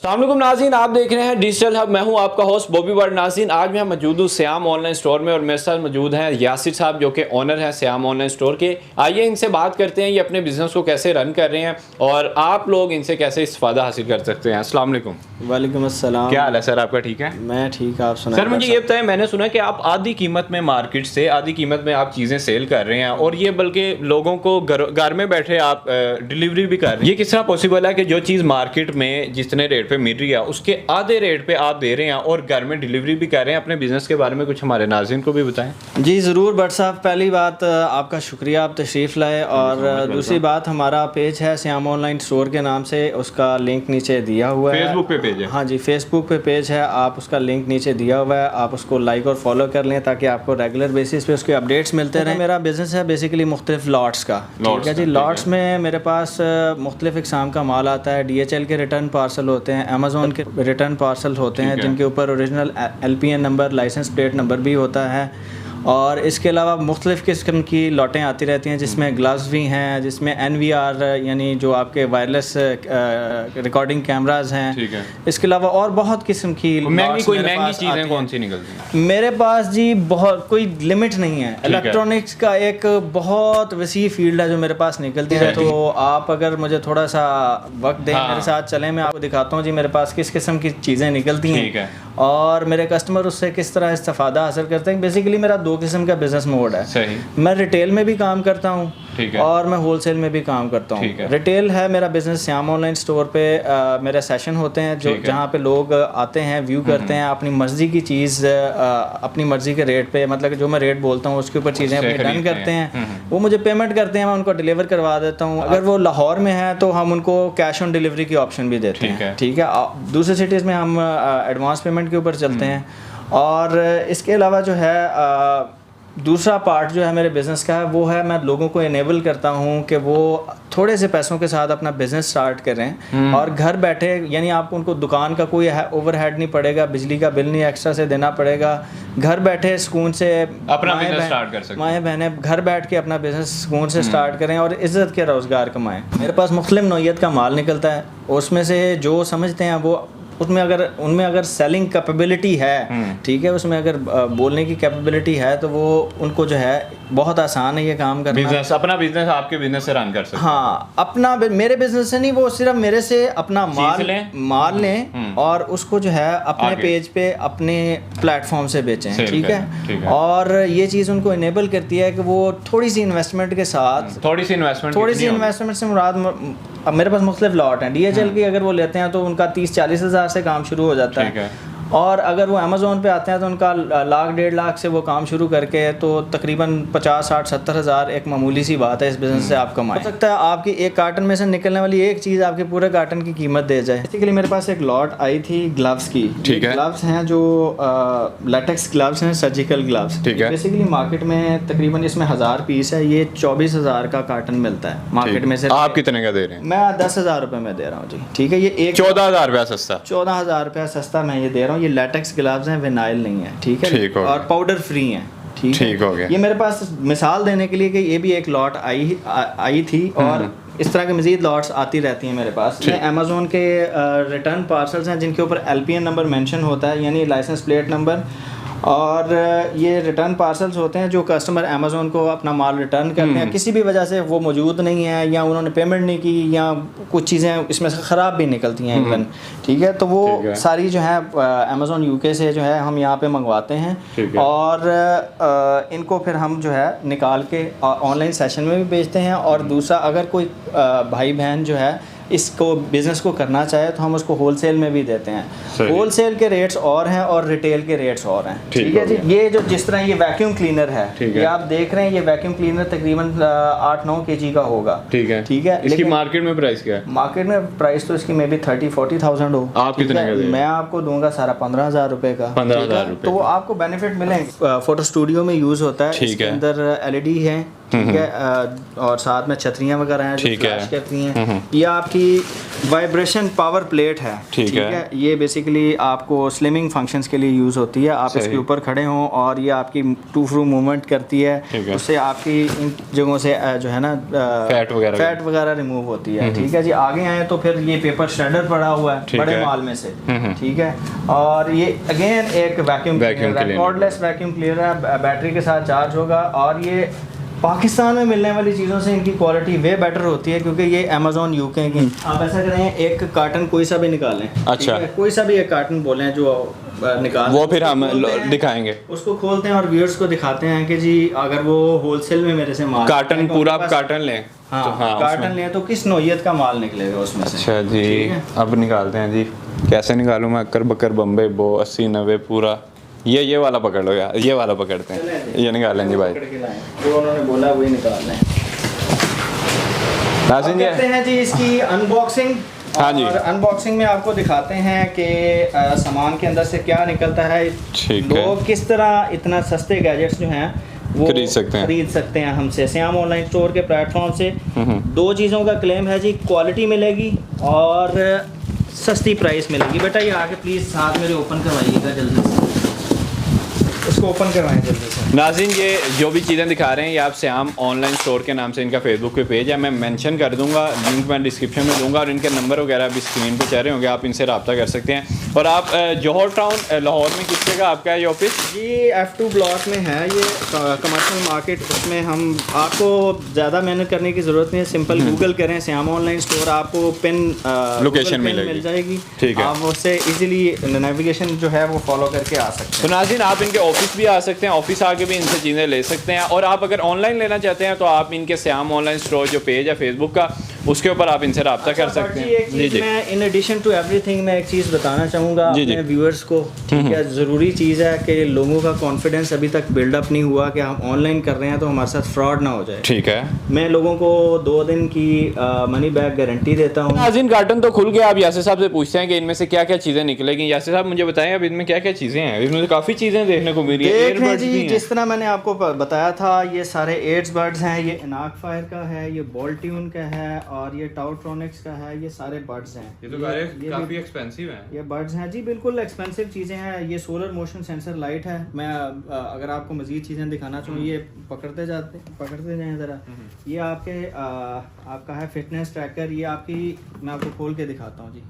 अस्सलाम वालेकुम नाज़रीन, आप देख रहे हैं डिजिटल हब। मैं हूं आपका होस्ट बॉबी वर्ड। नाज़रीन, आज मैं मौजूद हूं श्याम ऑनलाइन स्टोर में और मेरे साथ मौजूद हैं यासिर साहब जो कि ओनर हैं श्याम ऑनलाइन स्टोर के। आइए इनसे बात करते हैं, ये अपने बिजनेस को कैसे रन कर रहे हैं और आप लोग इनसे कैसे इस्तेफादा हासिल कर सकते हैं। अस्सलाम वालेकुम। वालेकुम अस्सलाम। क्या हाल है सर आपका? ठीक है? मैं ठीक, आप सुनाएं। सर मुझे ये बताएं, मैंने सुना कि आप आधी कीमत में मार्केट से आधी कीमत में आप चीज़ें सेल कर रहे हैं और ये बल्कि लोगों को घर में बैठे आप डिलीवरी भी कर रहे हैं। ये किस तरह पॉसिबल है कि जो चीज़ मार्केट में जितने रेट पे मिल रही है उसके आधे रेट पे आप दे रहे हैं और घर में डिलीवरी भी कर रहे हैं? अपने बिजनेस के बारे में कुछ हमारे नाज़रीन को भी बताएं। जी ज़रूर भट्ट साहब, पहली बात आपका शुक्रिया, आप तशरीफ़ लाए। और दूसरी बात, हमारा पेज है श्याम ऑनलाइन स्टोर के नाम से, उसका लिंक नीचे दिया हुआ है। फेसबुक पे पेज है? हाँ जी, फेसबुक पे पेज है, आप उसका लिंक नीचे दिया हुआ है, आप उसको लाइक और फॉलो कर लें ताकि आपको रेगुलर बेसिस पे उसके अपडेट्स मिलते रहें। मेरा बिज़नेस है बेसिकली मुख्तलिफ लॉट्स का। ठीक है जी, लॉट्स में मेरे पास मुख्तलिफ इक़साम का माल आता है। DHL के रिटर्न पार्सल होते हैं, अमेज़ोन के रिटर्न पार्सल होते हैं जिनके ऊपर original LPN number, licence plate number भी होता है। और इसके अलावा मुख्तलिफ़ किस्म की लॉटें आती रहती हैं जिसमें ग्लव्स भी हैं, जिसमें NVR यानी जो आपके वायरलेस रिकॉर्डिंग कैमराज हैं। ठीक है। इसके अलावा और बहुत किस्म की महंगी चीज़ें कौन सी निकलती हैं? मेरे पास जी बहुत कोई लिमिट नहीं है। इलेक्ट्रॉनिक्स का एक बहुत वसी फील्ड है जो मेरे पास निकलती है। तो आप अगर मुझे थोड़ा सा वक्त दें, मेरे साथ चलें, मैं आपको दिखाता हूँ जी मेरे पास किस किस्म की चीज़ें निकलती हैं और मेरे कस्टमर उससे किस तरह इस्तेफादा हासिल करते हैं। बेसिकली मेरा दो किस्म का बिजनेस मोड है। सही। मैं रिटेल में भी काम करता हूँ और मैं होलसेल में भी काम करता हूँ। रिटेल है मेरा बिजनेस, श्याम ऑनलाइन स्टोर पे मेरे सेशन होते हैं जो जहाँ पे लोग आते हैं, व्यू करते हैं, अपनी मर्जी की चीज़ अपनी मर्जी के रेट पे, मतलब कि जो मैं रेट बोलता हूँ उसके ऊपर चीज़ें अपनी डन करते हैं। वो मुझे पेमेंट करते हैं, मैं उनको डिलीवर करवा देता हूँ। अगर वो लाहौर में है तो हम उनको कैश ऑन डिलीवरी की ऑप्शन भी देते हैं। ठीक है। दूसरे सिटीज़ में हम एडवांस पेमेंट के ऊपर चलते हैं। और इसके अलावा जो है दूसरा पार्ट जो है मेरे बिज़नेस का है वो है मैं लोगों को इनेबल करता हूँ कि वो थोड़े से पैसों के साथ अपना बिज़नेस स्टार्ट करें और घर बैठे, यानी आपको उनको दुकान का कोई ओवरहेड नहीं पड़ेगा, बिजली का बिल नहीं एक्स्ट्रा से देना पड़ेगा। घर बैठे सुकून से अपना बिज़नेस स्टार्ट कर सकते हैं। माएँ बहनें घर बैठ के अपना बिज़नेस सुकून से स्टार्ट करें और इज़्ज़त के रोज़गार कमाएँ। मेरे पास मुख्तलिफ नौइयत का माल निकलता है, उसमें से जो समझते हैं वो उनमें अगर सेलिंग कैपेबिलिटी है, ठीक है, उसमें अगर बोलने की कैपेबिलिटी है तो वो उनको जो है बहुत आसान है ये काम करना। बिजनेस, अपना बिजनेस आपके बिजनेस से रन कर सकते हैं। हाँ, अपना मेरे बिजनेस से नहीं, वो सिर्फ मेरे से अपना माल लें और उसको जो है अपने पेज पे अपने प्लेटफॉर्म से बेचें। ठीक है। और ये चीज़ उनको इनेबल करती है कि वो थोड़ी सी इन्वेस्टमेंट के साथ, थोड़ी सी इन्वेस्टमेंट से मुराद, अब मेरे पास मुख्तलिफ लॉट हैं। DHL की अगर वो लेते हैं तो उनका 30-40 हज़ार से काम शुरू हो जाता है। और अगर वो अमेज़ोन पे आते हैं तो उनका लाख 1.5 लाख से वो काम शुरू करके तो तकरीबन 50-60-70 हज़ार एक मामूली सी बात है इस बिज़नेस से आप कमाएं। हो सकता है आपकी एक कार्टन में से निकलने वाली एक चीज़ आपके पूरे कार्टन की कीमत दे जाए। बेसिकली मेरे पास एक लॉट आई थी ग्लव्स की। ठीक है। ग्लव्स हैं जो लेटेक्स ग्लव्स हैं, सर्जिकल ग्लव्स। ठीक है। बेसिकली मार्केट में तकरीबन इसमें 1000 पीस है, ये 24,000 का कार्टन मिलता है मार्केट में से। आप कितने का दे रहे हैं? मैं 10,000 रुपये में दे रहा हूँ जी। ठीक है। ये एक 14,000 रुपया सस्ता, 14,000 रुपया सस्ता मैं ये दे रहा हूँ। ये लेटेक्स ग्लव्स हैं, विनाइल नहीं है। ठीक है। और पाउडर फ्री हैं। ठीक हो गया। ये मेरे पास मिसाल देने के लिए कि ये भी एक लॉट आई थी और इस तरह के मज़ीद लॉट्स आती रहती हैं मेरे पास। ये अमेज़ोन के रिटर्न पार्सल्स हैं जिनके ऊपर LPN नंबर मेंशन होता है, यानी लाइसेंस प्लेट नंबर। और ये रिटर्न पार्सल्स होते हैं जो कस्टमर अमेज़ोन को अपना माल रिटर्न करते हैं, किसी भी वजह से वो मौजूद नहीं है या उन्होंने पेमेंट नहीं की या कुछ चीज़ें इसमें से ख़राब भी निकलती हैं इवन। ठीक है। तो वो सारी जो है अमेज़ोन UK से जो है हम यहाँ पे मंगवाते हैं और इनको फिर हम जो है निकाल के ऑनलाइन सेशन में भी बेचते हैं। और दूसरा, अगर कोई भाई बहन जो है इसको बिज़नेस को करना चाहे तो हम उसको होलसेल में भी देते हैं। होलसेल के रेट्स और हैं और रिटेल के रेट्स और हैं। ठीक है जी। ये जो जिस तरह ये वैक्यूम क्लीनर है, ये आप देख रहे हैं, ये वैक्यूम क्लीनर तकरीबन 8-9 kg का होगा। ठीक है। ठीक है। इसकी मार्केट में प्राइस क्या है? मार्केट में प्राइस तो इसकी मे बी 30-40,000 हो। आप कितने का? मैं आपको दूंगा सारा 15,000 रुपए का। 15,000 रुपए। तो आपको बेनिफिट मिलेंगे। फोटो स्टूडियो में यूज होता है, इसके अंदर LED है। ठीक है। और साथ में छतरियाँ वगैरह हैं जो फ्लैश करती हैं। ये आपकी आपकी वाइब्रेशन पावर प्लेट है, ठीक है। ये बेसिकली आपको स्लिमिंग फंक्शंस के लिए यूज़ होती है। आप इसके ऊपर खड़े हों और ये आपकी टू फ्रू मूवमेंट करती है, उससे आपकी इन जगहों से जो है ना फैट वगैरह रिमूव होती है, ठीक है जी। आगे आए तो फिर ये पेपर श्रेडर पड़ा हुआ है बड़े माल में से, ठीक है। और ये अगेन एक वैक्यूम कॉर्डलेस वैक्यूम क्लीनर है, बैटरी के साथ चार्ज होगा। और ये पाकिस्तान में मिलने वाली चीज़ों से इनकी क्वालिटी वे बेटर होती है, क्योंकि ये अमेज़ॉन यूके की। आप ऐसा करें, एक कार्टन कोई सा भी निकालें, अच्छा, कोई सा भी एक कार्टन बोलें जो निकाल, वो फिर हम दिखाएंगे, उसको खोलते हैं और व्यूअर्स को दिखाते हैं कि जी अगर वो होलसेल में मेरे से माल कार्टन पूरा कार्टन लें, हाँ, तो हाँ कार्टन लें तो किस नौइयत का माल निकलेगा उसमें से। अच्छा जी, अब निकालते हैं जी। कैसे निकालूँ मैं? अक्कर बकर बम्बे बो 80-90 पूरा। ये वाला पकड़ लो यार, ये वाला पकड़ते हैं, ये निकाल लेंगे भाई, जो उन्होंने बोला वही निकाल लें। नाज़रीन करते हैं जी इसकी अनबॉक्सिंग। हाँ जी, और अनबॉक्सिंग में आपको दिखाते हैं कि सामान के अंदर से क्या निकलता है, लोग किस तरह इतना सस्ते गैजेट्स जो हैं वो खरीद सकते हैं हमसे श्याम ऑनलाइन स्टोर के प्लेटफॉर्म से। दो चीज़ों का क्लेम है जी, क्वालिटी मिलेगी और सस्ती प्राइस मिलेगी। बेटा ये आके प्लीज़ साथ मेरे ओपन करवाइएगा जल्दी से, इसको ओपन करवाएं जल्दी से। नाज़रीन ये जो भी चीज़ें दिखा रहे हैं ये आप श्याम ऑनलाइन स्टोर के नाम से इनका फेसबुक पे पेज है, मैं मेंशन कर दूंगा, लिंक मैं डिस्क्रिप्शन में दूंगा, और इनके नंबर वगैरह भी स्क्रीन पे चल रहे होंगे, आप इनसे रब्ता कर सकते हैं। और आप जौहर टाउन लाहौर में किस जगह आपका है ये ऑफिस? जी F2 ब्लॉक में है ये कमर्शियल मार्केट। उसमें हम आपको ज़्यादा मेहनत करने की ज़रूरत नहीं है, सिंपल गूगल करें श्याम ऑनलाइन स्टोर, आपको पिन लोकेशन मिल जाएगी, ठीक है। आप उससे इजीली नेविगेशन जो है वो फॉलो करके आ सकते हैं। तो नाज़रीन आप इनके ऑफिस भी आ सकते हैं, ऑफिस आके भी इनसे चीज़ें ले सकते हैं। और आप अगर ऑनलाइन लेना चाहते हैं तो आप इनके श्याम ऑनलाइन स्टोर जो पेज है फेसबुक का, उसके ऊपर आप इनसे रब्ता कर सकते हैं। जी जी, मैं इन एडिशन टू एवरीथिंग मैं एक चीज़ बताना चाहूँगा अपने व्यूअर्स को, ठीक है। ज़रूरी चीज़ है कि लोगों का कॉन्फिडेंस अभी तक बिल्डअप नहीं हुआ कि हम ऑनलाइन कर रहे हैं तो हमारे साथ फ्रॉड ना हो जाए, ठीक है। मैं लोगों को 2 दिन की मनी बैक गारंटी देता हूँ। नाज़रीन कार्टन तो खुल गया, आप यासिर साहब से पूछते हैं कि इनमें से क्या क्या चीज़ें निकलेगी। यासिर साहब मुझे बताएं अब इनमें क्या क्या चीज़ें हैं? इसमें काफ़ी चीज़ें देखने को मिल रही है जी। जिस तरह मैंने आपको बताया था, ये सारे एयरबड्स हैं, ये इनाक फायर का है, ये बॉल्ट्यून का है और ये टाउट्रॉनिक्स का है, ये सारे बड्स हैं। ये तो काफ़ी एक्सपेंसिव हैं। ये बड्स हैं जी, बिल्कुल एक्सपेंसिव चीज़ें हैं। ये सोलर मोशन सेंसर लाइट है। मैं अगर आपको मज़ीद चीज़ें दिखाना चाहूँ, ये पकड़ते जाएं ज़रा। ये आपका है फिटनेस ट्रैकर, ये आपकी मैं आपको खोल के दिखाता हूँ जी।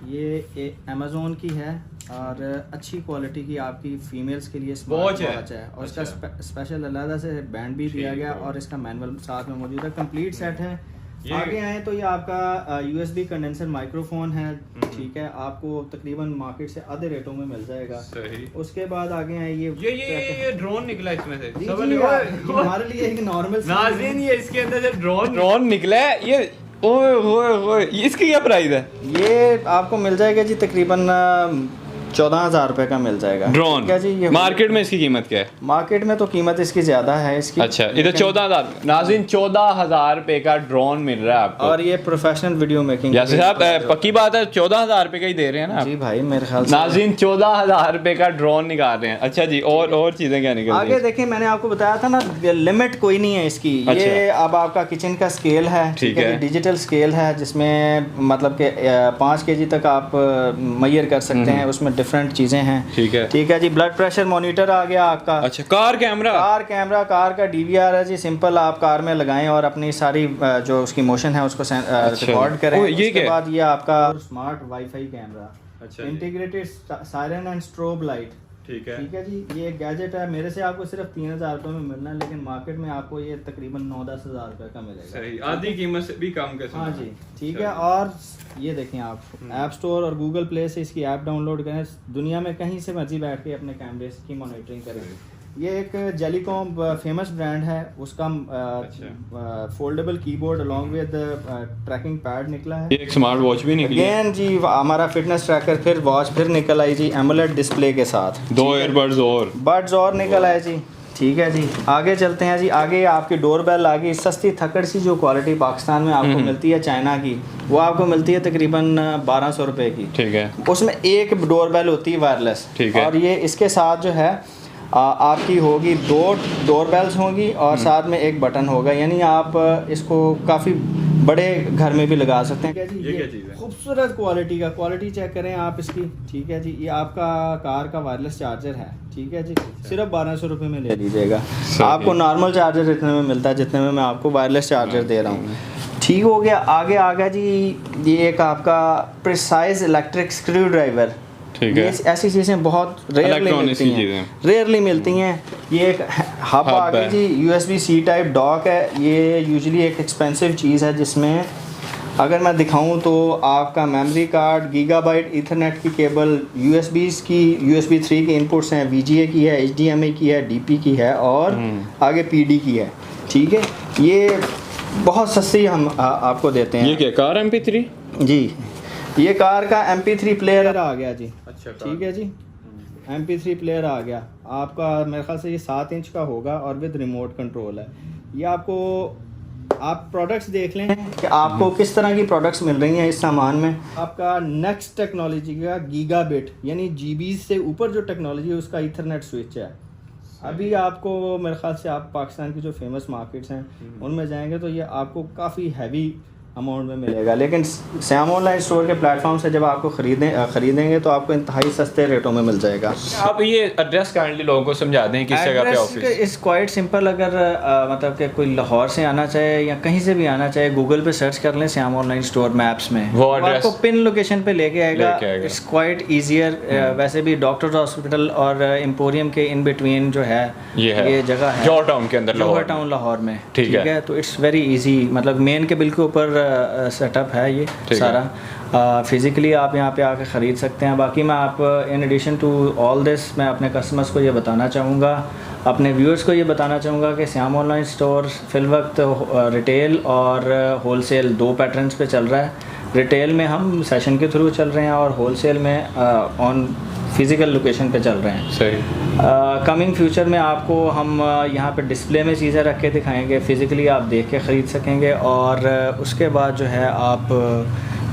ये अमेज़ोन की है और अच्छी क्वालिटी की आपकी फीमेल्स के लिए स्मार्ट वॉच है, और इसका स्पेशल अलग से बैंड भी दिया गया और इसका मैनुअल साथ में मौजूद है, कंप्लीट सेट है। आगे आए तो ये आपका USB कंडेंसर माइक्रोफोन है, ठीक है, आपको तकरीबन मार्केट से आधे रेटों में मिल जाएगा। उसके बाद आगे आए ये ड्रोन निकला इसमें से, हमारे लिए एक नॉर्मल नाज़रीन ये इसके अंदर से ड्रोन निकला है। ये ओए इसकी क्या प्राइस है? ये आपको मिल जाएगा जी तकरीबन 14,000 रुपए का मिल जाएगा ड्रोन। क्या जी ये मार्केट में इसकी कीमत क्या है? मार्केट में तो कीमत इसकी ज्यादा है इसकी। अच्छा, इधर 14,000। नाज़रीन 14,000 रुपए का ड्रोन मिल रहा है आपको, और ये प्रोफेशनल वीडियो मेकिंग। जैसे साहब पक्की बात है 14,000 रुपए का ही दे रहे हैं ना जी भाई, मेरे ख्याल से नाज़रीन 14,000 रुपए का ड्रोन निकाल रहे हैं। अच्छा जी, और चीजें क्या निकल आगे देखिए, मैंने आपको बताया था ना लिमिट कोई नहीं है इसकी। ये अब आपका किचन का स्केल है, ठीक है, डिजिटल स्केल है, जिसमें मतलब के 5 kg तक आप मैयर कर सकते हैं। उसमें डिफरेंट चीजें हैं, ठीक है जी। ब्लड प्रेशर मॉनिटर आ गया आपका। अच्छा, कार कैमरा कार का DVR है जी। सिंपल आप कार में लगाएं और अपनी सारी जो उसकी मोशन है उसको रिकॉर्ड करें। उसके बाद ये आपका smart wifi camera, integrated siren and strobe light, ठीक है जी। ये एक गैजेट है, मेरे से आपको सिर्फ 3,000 रुपये में मिलना है, लेकिन मार्केट में आपको ये तकरीबन 9-10 हज़ार रुपये का मिलेगा। सही, आधी कीमत से भी कम का। हाँ जी, ठीक है। और ये देखें, आप ऐप स्टोर और गूगल प्ले से इसकी ऐप डाउनलोड करें, दुनिया में कहीं से मर्जी बैठ के अपने कैमरे की मॉनिटरिंग करें। ये एक जेलीकॉम फेमस ब्रांड है, उसका foldable keyboard along with tracking pad निकला है। एक स्मार्ट वॉच भी निकली है जी, हमारा फिटनेस ट्रैकर, फिर वॉच फिर निकल आई जी एमोलेड डिस्प्ले के साथ। 2 एयरबड्स और निकल आए जी, ठीक है जी। आगे चलते हैं जी। आगे आपकी डोरबेल आ गई, सस्ती थकड़ सी जो क्वालिटी पाकिस्तान में आपको मिलती है चाइना की, वो आपको मिलती है तकरीबन 1,200 रुपए की, ठीक है। उसमें एक डोरबेल होती है वायरलेस, ठीक है, और ये इसके साथ जो है आपकी होगी 2 डोरबेल्स होंगी और साथ में एक बटन होगा, यानी आप इसको काफ़ी बड़े घर में भी लगा सकते हैं। ये क्या चीज़ है? खूबसूरत क्वालिटी का, क्वालिटी चेक करें आप इसकी, ठीक है जी। ये आपका कार का वायरलेस चार्जर है, ठीक है जी, सिर्फ 1200 रुपये में ले लीजिएगा। आपको नॉर्मल चार्जर इतने में मिलता है जितने में मैं आपको वायरलेस चार्जर दे रहा हूँ। ठीक हो गया। आगे आ गया जी, ये एक आपका प्रिसाइज इलेक्ट्रिक स्क्रू ड्राइवर। ठीक है। ऐसी चीज़ें बहुत रेयरली मिलती हैं। ये एक हब आ गया जी, USB-C टाइप डॉक है। ये यूजुअली एक एक्सपेंसिव चीज़ है जिसमें अगर मैं दिखाऊं तो आपका मेमोरी कार्ड, गीगाबाइट ईथरनेट की केबल, USBs की, USB 3 के इनपुट्स हैं, VGA की है, HDMI की है, DP की है और आगे PD की है। ठीक है, ये बहुत सस्ती हम आपको देते हैं। ये क्या कार MP3? जी, ये कार का MP3 प्लेयर आ गया जी। अच्छा, ठीक है जी, MP3 प्लेयर आ गया आपका। मेरे ख्याल से ये 7 इंच का होगा और विद रिमोट कंट्रोल है। ये आपको, आप प्रोडक्ट्स देख लें कि आपको किस तरह की प्रोडक्ट्स मिल रही हैं इस सामान में। आपका नेक्स्ट टेक्नोलॉजी का गीगाबिट यानी GB से ऊपर जो टेक्नोलॉजी है उसका ईथरनेट स्विच है। अभी आपको मेरे ख्याल से आप पाकिस्तान की जो फेमस मार्केट्स हैं उनमें जाएंगे तो ये आपको काफ़ी हैवी अमाउंट में मिलेगा, लेकिन श्याम ऑनलाइन स्टोर के प्लेटफॉर्म से जब आपको खरीदेंगे तो आपको इंतहाई सस्ते रेटों में मिल जाएगा। आप ये एड्रेस काइंडली लोगों को समझा दें किस जगह पे ऑफिस? इस क्वाइट सिंपल। अगर मतलब कि कोई लाहौर से आना चाहे या कहीं से भी आना चाहे, गूगल पे सर्च कर लें श्याम ऑनलाइन स्टोर मैप्स में, वो आपको पिन लोकेशन पे लेके आएगा। It's quite easier. वैसे भी डॉक्टर्स हॉस्पिटल और एम्पोरियम के इन बिटवीन जो है ये जगह है जौहर टाउन के अंदर, जौहर टाउन लाहौर में। ठीक है, तो इट्स वेरी ईजी, मतलब मेन के बिल्कुल ऊपर सेटअप है ये सारा। फिज़िकली आप यहाँ पे आके ख़रीद सकते हैं। बाकी मैं आप in addition to all this मैं अपने कस्टमर्स को ये बताना चाहूँगा, अपने व्यूअर्स को ये बताना चाहूँगा कि श्याम ऑनलाइन स्टोर फ़िल वक्त रिटेल और होलसेल 2 पैटर्न्स पे चल रहा है। रिटेल में हम सेशन के थ्रू चल रहे हैं और होलसेल में ऑन फिज़िकल लोकेशन पे चल रहे हैं। सही। कमिंग फ्यूचर में आपको हम यहाँ पे डिस्प्ले में चीज़ें रख के दिखाएंगे, फ़िज़िकली आप देख के ख़रीद सकेंगे और उसके बाद जो है आप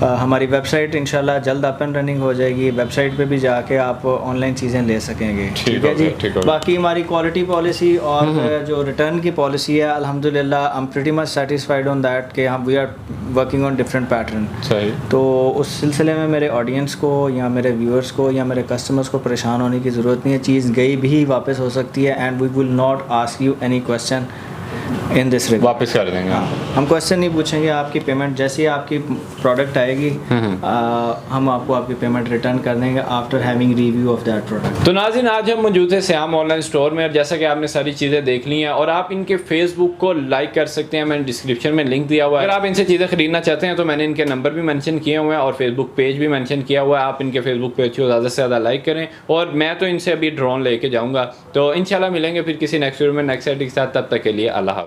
हमारी वेबसाइट इंशाल्लाह जल्द अप एंड रनिंग हो जाएगी। वेबसाइट पे भी जाके आप ऑनलाइन चीज़ें ले सकेंगे। ठीक है जी। बाकी हमारी क्वालिटी पॉलिसी और जो रिटर्न की पॉलिसी है, अल्हम्दुलिल्लाह I am pretty much satisfied on that कि हम we are working on different pattern. सही। तो उस सिलसिले में मेरे ऑडियंस को या मेरे व्यूअर्स को या मेरे कस्टमर्स को परेशान होने की ज़रूरत नहीं है। चीज़ गई भी वापस हो सकती है and we will not ask you any question in this regard. वापस कर देंगे। हम क्वेश्चन नहीं पूछेंगे। आपकी पेमेंट जैसे ही आपकी प्रोडक्ट आएगी हम आपको आपकी पेमेंट रिटर्न कर देंगे after having review of that product. तो नाज़रीन, आज हम मौजूद है श्याम ऑनलाइन स्टोर में और जैसा कि आपने सारी चीज़ें देख ली हैं और आप इनके फेसबुक को लाइक कर सकते हैं। मैंने डिस्क्रिप्शन में लिंक दिया हुआ है। अगर आप इनसे चीज़ें खरीदना चाहते हैं तो मैंने इनके नंबर भी मेंशन किए हुए हैं और फेसबुक पेज भी मेंशन किया हुआ है। आप इनके फेसबुक पेज को ज़्यादा से ज़्यादा लाइक करें और मैं तो इनसे अभी ड्रोन लेके जाऊँगा। तो इंशाल्लाह मिलेंगे फिर किसी नेक्स्ट वीडियो में नेक्स्ट सेट के साथ। तब तक के लिए अल्लाह।